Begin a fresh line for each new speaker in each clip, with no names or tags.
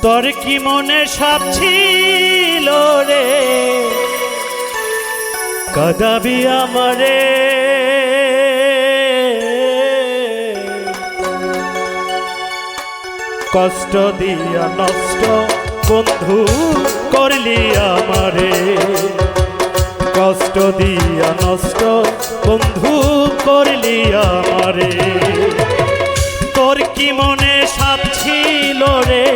তোর কি মনে সাপ ছিল রে, কাঁদাবি আমারে। কষ্ট দিয়া নষ্ট বন্ধু করলি আমারে, কষ্ট দিয়া নষ্ট বন্ধু করলি আমারে। তোর কি মনে সাপ ছিল রে,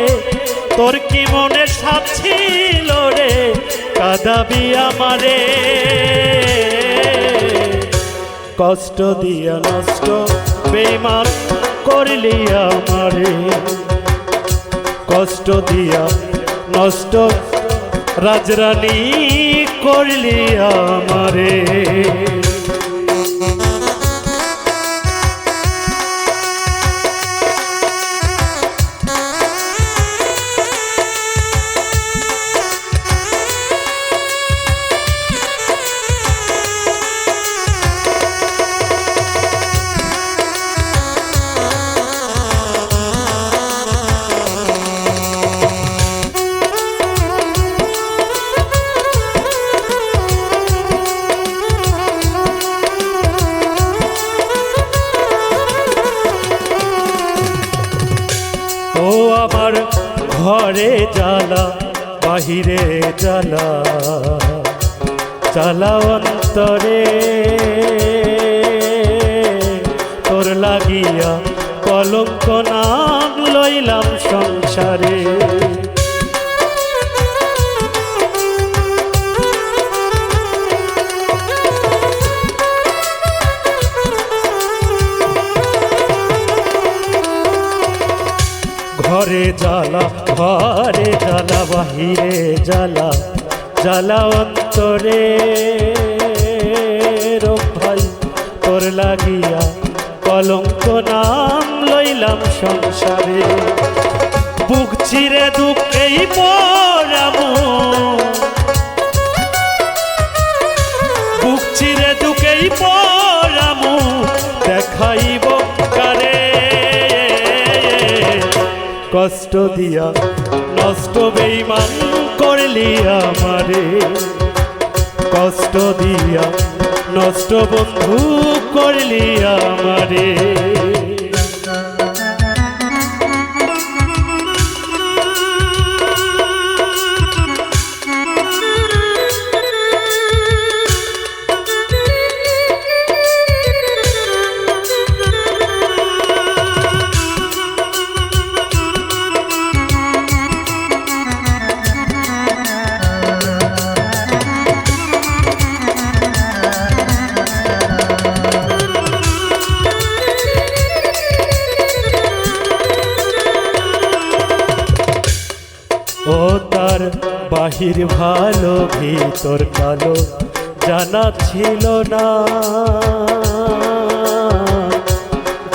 তোর কি মনে সাপ ছিল রে, কাঁদাবি আমারে। কষ্ট দিয়া নষ্ট বেঈমান করলি আমারে, কষ্ট দিয়া নষ্ট রাজরানী করলি আমারে। ও আমার ঘরে জ্বালা বাহিরে জ্বালা, জ্বালা অন্তরে তোর লাগিয়া কলঙ্ক নাম লইলাম সংসারে। ঘরে জ্বালা ঘরে জ্বালা বাহিরে জ্বালা, জ্বালা অন্তরে ভাই তোর লাগিয়া কলঙ্ক নাম লইলাম সংসারে। বুক চিরে দুঃখেই পড়ামু, বুক চিরে দুঃখেই পড়ামু, দেখাইব কারে। কষ্ট দিয়া নষ্ট বেঈমান করলি আমারে, কষ্ট দিয়া নষ্ট বন্ধু করলি আমারে। ও তার বাহির ভালো ভিতর কালো জানা ছিল না,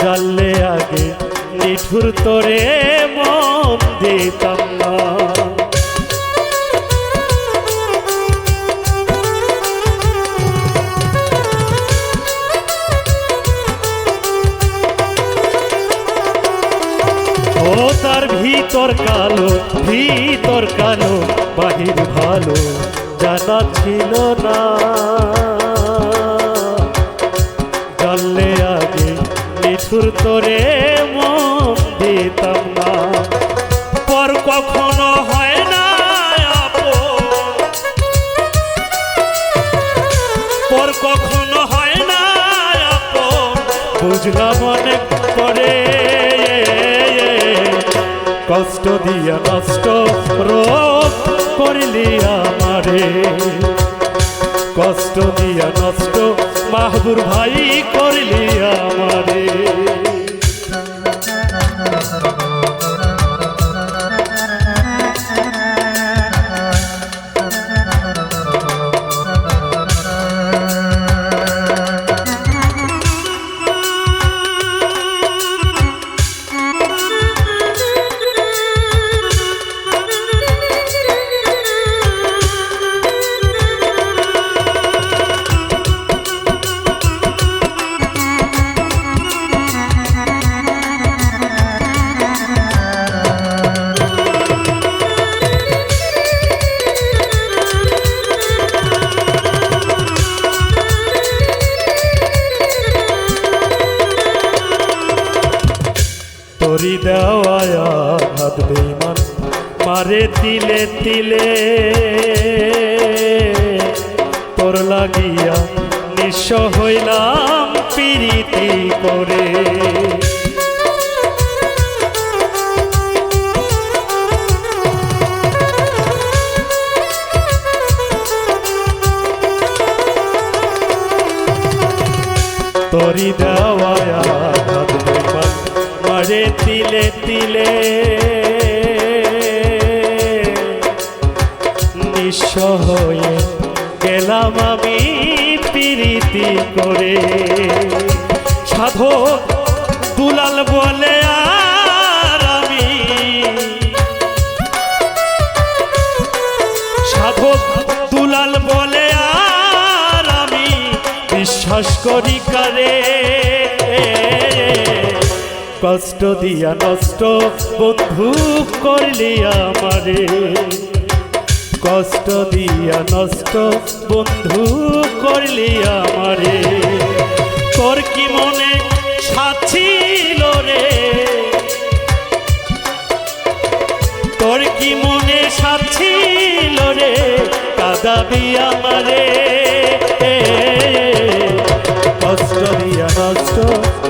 জানলে আগে নিঠুর তোরে মন দিতাম না। ও তার ভিতর কালো ভিতর কালো বাহির ভালো জানা ছিল না, জানলে আগে নিঠুর তোরে মন দিতাম না। পর কখনো হয় না আপন, পর কখনো হয় না আপন, বুঝলাম অনেক পরে। কষ্ট দিয়া নষ্ট রোগ করলি আমারে, কষ্ট দিয়া নষ্ট মাহবুর ভাই করলি আমারে। ঘাত বেঈমান মারে তিলে তিলে তোর লাগিয়া নিঃস্ব হইলাম পিরিতি করে তোরি দেওয়ায়া ঘাত বেঈমান মারে তিলে তিলে নিঃস্ব হয়ে গেলাম আমি পিরিতি করে সাধক দুলাল বলে আর আমি সাধক দুলাল বলে আর আমি বিশ্বাস করি কারে কষ্ট দিয়া নষ্ট বন্ধু করলি আমারে কষ্ট দিয়া নষ্ট বন্ধু করলি আমারে তোর কি মনে সাথ ছিল রে তোর কি মনে সাথ ছিল রে কাঁদাবি আমারে কষ্ট দিয়া নষ্ট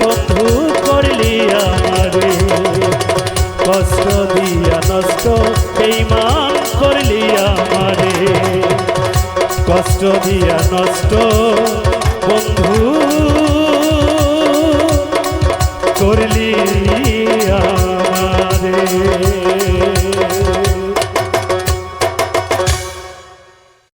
বন্ধু করলি আমারে কষ্ট দিয়া নষ্ট বেঈমান করলি আমারে কষ্ট দিয়া নষ্ট বন্ধু করলি আমারে